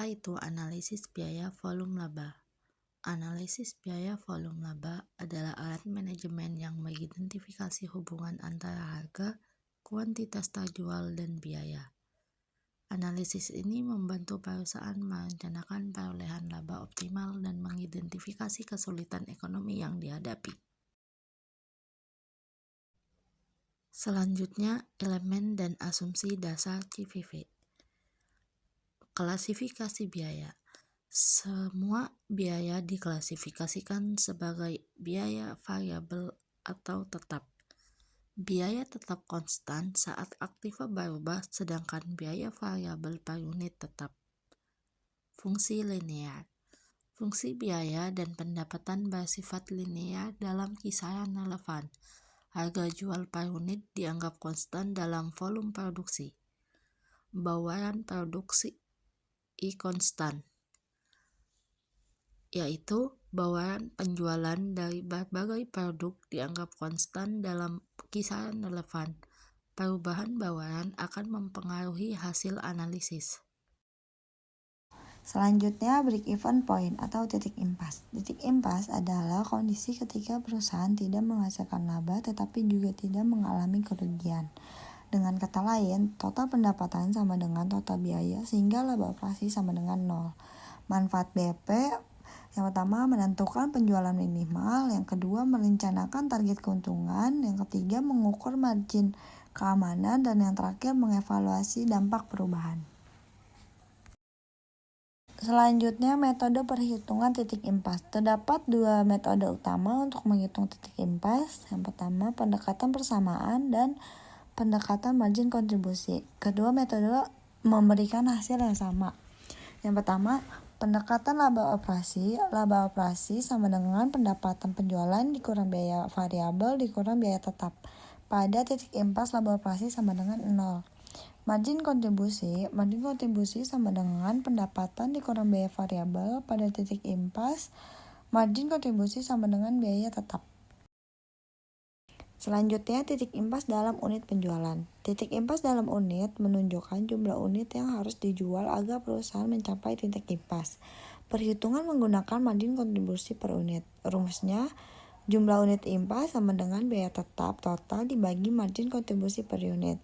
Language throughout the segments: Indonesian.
Apa itu analisis biaya volume laba? Analisis biaya volume laba adalah alat manajemen yang mengidentifikasi hubungan antara harga, kuantitas terjual, dan biaya. Analisis ini membantu perusahaan merencanakan perolehan laba optimal dan mengidentifikasi kesulitan ekonomi yang dihadapi. Selanjutnya, elemen dan asumsi dasar CVV. Klasifikasi biaya. Semua biaya diklasifikasikan sebagai biaya variabel atau tetap. Biaya tetap konstan saat aktiva berubah, sedangkan biaya variabel per unit tetap. Fungsi linear. Fungsi biaya dan pendapatan bersifat linear dalam kisaran relevan. Harga jual per unit dianggap konstan dalam volume produksi. Bauran produksi konstan, yaitu bauran penjualan dari berbagai produk dianggap konstan dalam kisaran relevan. Perubahan bauran akan mempengaruhi hasil analisis. Selanjutnya, break-even point atau titik impas. Titik impas adalah kondisi ketika perusahaan tidak menghasilkan laba tetapi juga tidak mengalami kerugian. Dengan kata lain, total pendapatan sama dengan total biaya sehingga laba operasi sama dengan 0. Manfaat BP yang pertama menentukan penjualan minimal, yang kedua merencanakan target keuntungan, yang ketiga mengukur margin keamanan, dan yang terakhir mengevaluasi dampak perubahan. Selanjutnya, metode perhitungan titik impas. Terdapat dua metode utama untuk menghitung titik impas. Yang pertama, pendekatan persamaan dan pendekatan margin kontribusi. Kedua metode memberikan hasil yang sama. Yang pertama, pendekatan laba operasi. Laba operasi sama dengan pendapatan penjualan dikurang biaya variabel dikurang biaya tetap. Pada titik impas, laba operasi sama dengan 0. Margin kontribusi sama dengan pendapatan dikurang biaya variabel. Pada titik impas, margin kontribusi sama dengan biaya tetap. Selanjutnya, titik impas dalam unit penjualan. Titik impas dalam unit menunjukkan jumlah unit yang harus dijual agar perusahaan mencapai titik impas. Perhitungan menggunakan margin kontribusi per unit. Rumusnya, jumlah unit impas sama dengan biaya tetap total dibagi margin kontribusi per unit.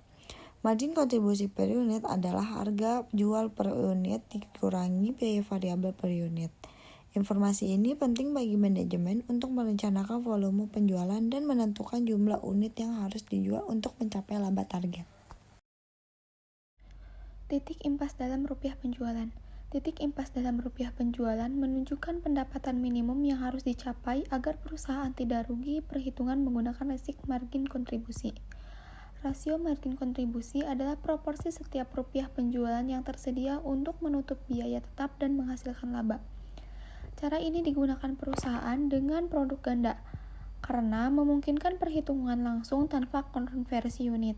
Margin kontribusi per unit adalah harga jual per unit dikurangi biaya variabel per unit. Informasi ini penting bagi manajemen untuk merencanakan volume penjualan dan menentukan jumlah unit yang harus dijual untuk mencapai laba target. Titik impas dalam rupiah penjualan. Titik impas dalam rupiah penjualan menunjukkan pendapatan minimum yang harus dicapai agar perusahaan tidak rugi. Perhitungan menggunakan rasio margin kontribusi. Rasio margin kontribusi adalah proporsi setiap rupiah penjualan yang tersedia untuk menutup biaya tetap dan menghasilkan laba. Cara ini digunakan perusahaan dengan produk ganda karena memungkinkan perhitungan langsung tanpa konversi unit.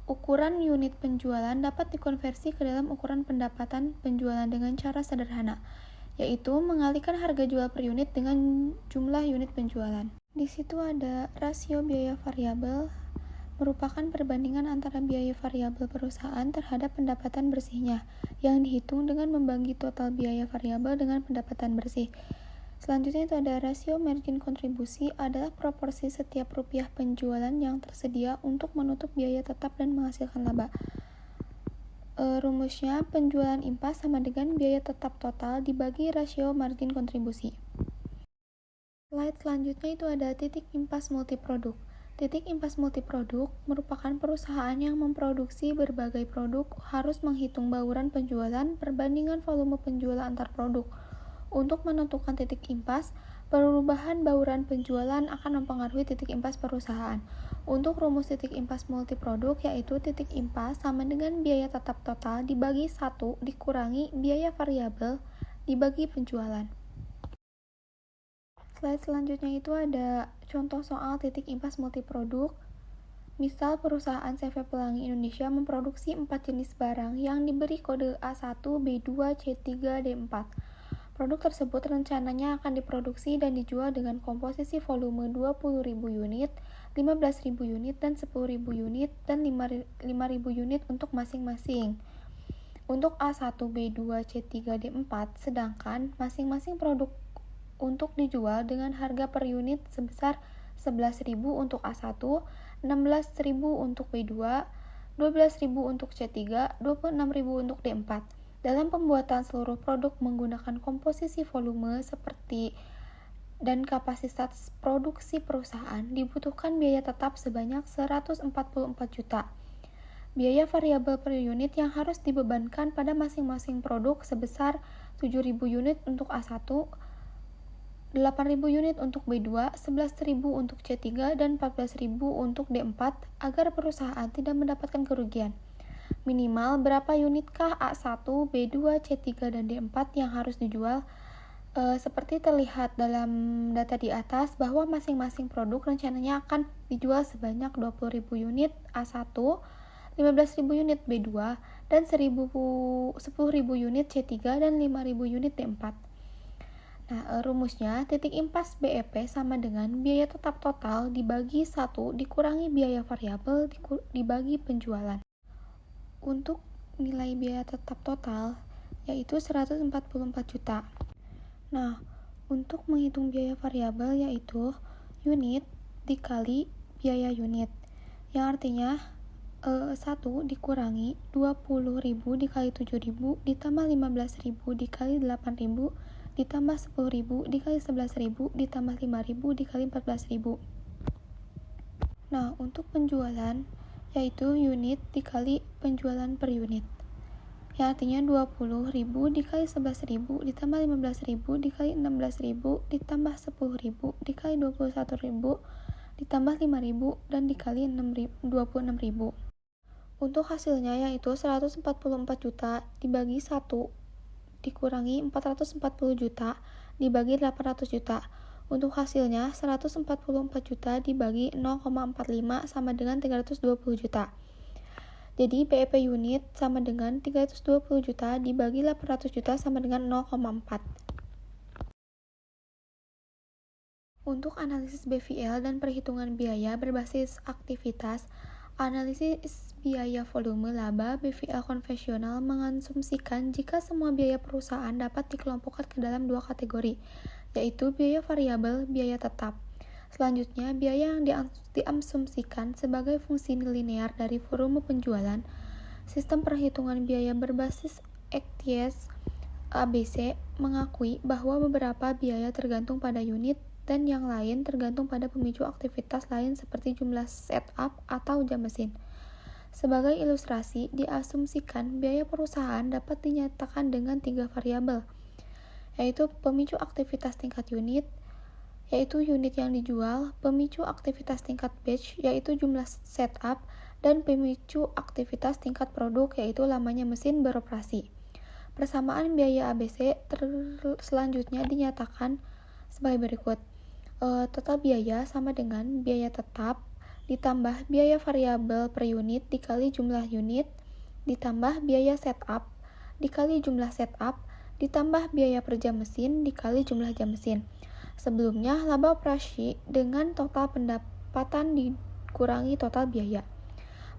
Ukuran unit penjualan dapat dikonversi ke dalam ukuran pendapatan penjualan dengan cara sederhana, yaitu mengalihkan harga jual per unit dengan jumlah unit penjualan. Di situ ada rasio biaya variabel, merupakan perbandingan antara biaya variabel perusahaan terhadap pendapatan bersihnya, yang dihitung dengan membagi total biaya variabel dengan pendapatan bersih. Selanjutnya itu ada rasio margin kontribusi, adalah proporsi setiap rupiah penjualan yang tersedia untuk menutup biaya tetap dan menghasilkan laba. Rumusnya, penjualan impas sama dengan biaya tetap total dibagi rasio margin kontribusi. Slide selanjutnya itu ada titik impas multiproduk. Titik impas multiproduk merupakan perusahaan yang memproduksi berbagai produk harus menghitung bauran penjualan perbandingan volume penjualan antar produk. Untuk menentukan titik impas, perubahan bauran penjualan akan mempengaruhi titik impas perusahaan. Untuk rumus titik impas multiproduk yaitu titik impas sama dengan biaya tetap total dibagi 1 dikurangi biaya variabel dibagi penjualan. Slide selanjutnya itu ada contoh soal titik impas multiproduk. Misal perusahaan CV Pelangi Indonesia memproduksi 4 jenis barang yang diberi kode A1, B2, C3, D4. Produk tersebut rencananya akan diproduksi dan dijual dengan komposisi volume 20.000 unit, 15.000 unit, dan 10.000 unit, dan 5.000 unit untuk masing-masing. Untuk A1, B2, C3, D4, sedangkan masing-masing produk untuk dijual dengan harga per unit sebesar 11.000 untuk A1, 16.000 untuk B2, 12.000 untuk C3, 26.000 untuk D4. Dalam pembuatan seluruh produk menggunakan komposisi volume seperti dan kapasitas produksi perusahaan, dibutuhkan biaya tetap sebanyak 144 juta. Biaya variabel per unit yang harus dibebankan pada masing-masing produk sebesar 7.000 unit untuk A1, 8.000 unit untuk B2, 11.000 untuk C3, dan 14.000 untuk D4 agar perusahaan tidak mendapatkan kerugian. Minimal berapa unitkah A1, B2, C3, dan D4 yang harus dijual? Seperti terlihat dalam data di atas bahwa masing-masing produk rencananya akan dijual sebanyak 20.000 unit A1, 15.000 unit B2, dan 10.000 unit C3, dan 5.000 unit D4. Nah, rumusnya titik impas BEP sama dengan biaya tetap total dibagi 1 dikurangi biaya variabel dibagi penjualan. Untuk nilai biaya tetap total yaitu 144 juta. Nah, untuk menghitung biaya variabel yaitu unit dikali biaya unit, yang artinya 1 dikurangi 20.000 dikali 7.000 ditambah 15.000 dikali 8.000 ditambah 10.000 dikali 11.000 ditambah 5.000 dikali 14.000. Nah, untuk penjualan yaitu unit dikali penjualan per unit, yang artinya 20.000 dikali 11.000 ditambah 15.000 dikali 16.000 ditambah 10.000 dikali 21.000 ditambah 5.000 dan dikali 26.000. Untuk hasilnya yaitu 144 juta dibagi 1 dikurangi 440 juta dibagi 800 juta. Untuk hasilnya 144 juta dibagi 0,45 sama dengan 320 juta. Jadi BEP unit sama dengan 320 juta dibagi 800 juta sama dengan 0,4. Untuk analisis BVL dan perhitungan biaya berbasis aktivitas, analisis biaya volume laba BVL konvensional mengasumsikan jika semua biaya perusahaan dapat dikelompokkan ke dalam 2 kategori, yaitu biaya variabel, biaya tetap. Selanjutnya, biaya yang diasumsikan sebagai fungsi linear dari volume penjualan. Sistem perhitungan biaya berbasis ACTS ABC mengakui bahwa beberapa biaya tergantung pada unit dan yang lain tergantung pada pemicu aktivitas lain seperti jumlah setup atau jam mesin. Sebagai ilustrasi, diasumsikan biaya perusahaan dapat dinyatakan dengan 3 variabel, yaitu pemicu aktivitas tingkat unit, yaitu unit yang dijual, pemicu aktivitas tingkat batch, yaitu jumlah setup, dan pemicu aktivitas tingkat produk, yaitu lamanya mesin beroperasi. Persamaan biaya ABC selanjutnya dinyatakan sebagai berikut. Total biaya sama dengan biaya tetap ditambah biaya variabel per unit dikali jumlah unit ditambah biaya setup dikali jumlah setup ditambah biaya per jam mesin dikali jumlah jam mesin. Sebelumnya, laba operasi dengan total pendapatan dikurangi total biaya.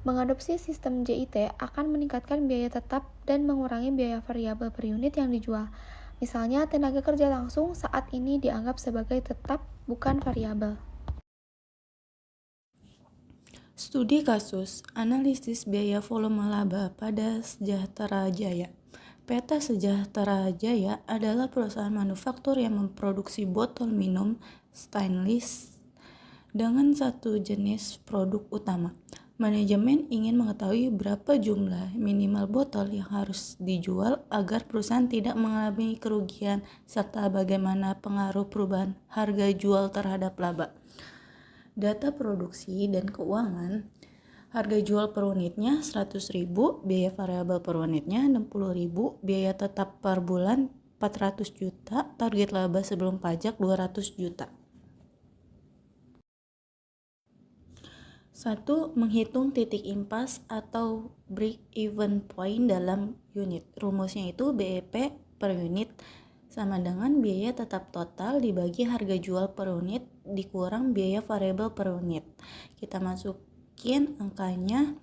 Mengadopsi sistem JIT akan meningkatkan biaya tetap dan mengurangi biaya variabel per unit yang dijual. Misalnya, tenaga kerja langsung saat ini dianggap sebagai tetap, bukan variabel. Studi kasus, analisis biaya volume laba pada Sejahtera Jaya. PT Sejahtera Jaya adalah perusahaan manufaktur yang memproduksi botol minum stainless dengan satu jenis produk utama. Manajemen ingin mengetahui berapa jumlah minimal botol yang harus dijual agar perusahaan tidak mengalami kerugian serta bagaimana pengaruh perubahan harga jual terhadap laba. Data produksi dan keuangan. Harga jual per unitnya 100.000, biaya variabel per unitnya 60.000, biaya tetap per bulan 400 juta, target laba sebelum pajak 200 juta. 1. Menghitung titik impas atau break even point dalam unit. Rumusnya itu BEP per unit sama dengan biaya tetap total dibagi harga jual per unit dikurang biaya variabel per unit. Kita masukin angkanya,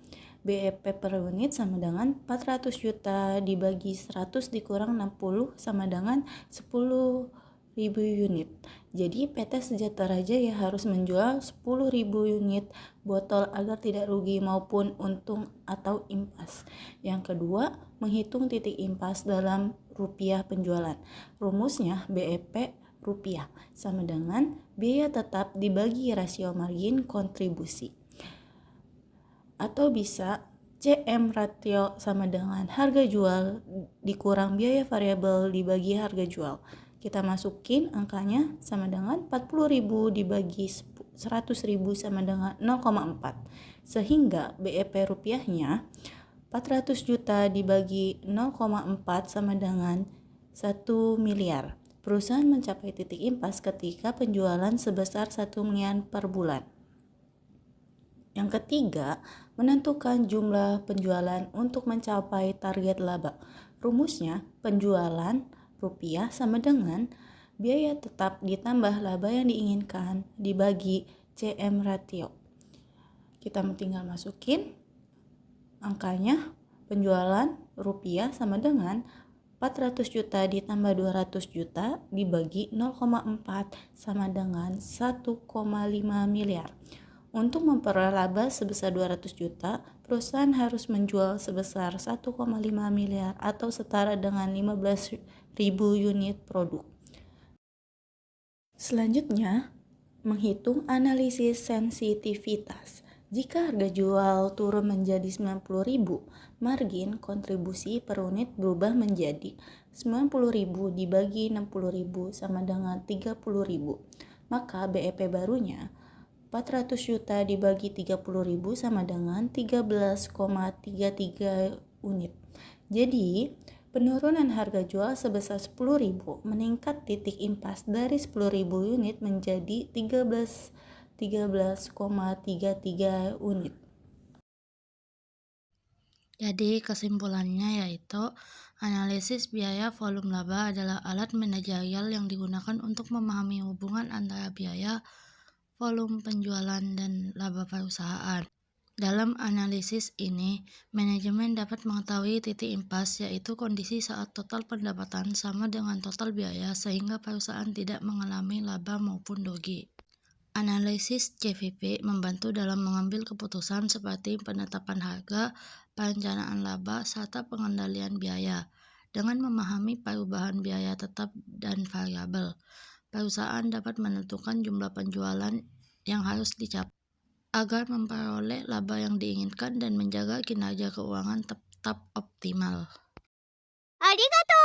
BEP per unit sama dengan 400 juta dibagi 100 dikurang 60 sama dengan 10.000 unit. Jadi PT Sejahtera Jaya harus menjual 10.000 unit botol agar tidak rugi maupun untung atau impas. Yang kedua, menghitung titik impas dalam rupiah penjualan. Rumusnya BEP rupiah sama dengan biaya tetap dibagi rasio margin kontribusi. Atau bisa CM ratio sama dengan harga jual dikurang biaya variabel dibagi harga jual. Kita masukin angkanya sama dengan 40.000 dibagi 100.000 sama dengan 0,4. Sehingga BEP rupiahnya 400 juta dibagi 0,4 sama dengan 1 miliar. Perusahaan mencapai titik impas ketika penjualan sebesar 1 miliar per bulan. Yang ketiga, menentukan jumlah penjualan untuk mencapai target laba. Rumusnya, penjualan rupiah sama dengan biaya tetap ditambah laba yang diinginkan dibagi CM ratio. Kita tinggal masukin angkanya, penjualan rupiah sama dengan 400 juta ditambah 200 juta dibagi 0,4 sama dengan 1,5 miliar. Untuk memperoleh laba sebesar 200 juta, perusahaan harus menjual sebesar 1,5 miliar atau setara dengan 15.000 unit produk. Selanjutnya, menghitung analisis sensitivitas. Jika harga jual turun menjadi 90.000, margin kontribusi per unit berubah menjadi 90.000 dibagi 60.000 sama dengan 30.000. Maka BEP barunya 400 juta dibagi 30.000 sama dengan 13,33 unit. Jadi, penurunan harga jual sebesar 10.000 meningkat titik impas dari 10.000 unit menjadi 13,33 unit. Jadi kesimpulannya yaitu analisis biaya volume laba adalah alat manajerial yang digunakan untuk memahami hubungan antara biaya, volume penjualan, dan laba perusahaan. Dalam analisis ini, manajemen dapat mengetahui titik impas, yaitu kondisi saat total pendapatan sama dengan total biaya sehingga perusahaan tidak mengalami laba maupun rugi. Analisis CVP membantu dalam mengambil keputusan seperti penetapan harga, perencanaan laba, serta pengendalian biaya. Dengan memahami perubahan biaya tetap dan variabel, perusahaan dapat menentukan jumlah penjualan yang harus dicapai agar memperoleh laba yang diinginkan dan menjaga kinerja keuangan tetap optimal. ありがとう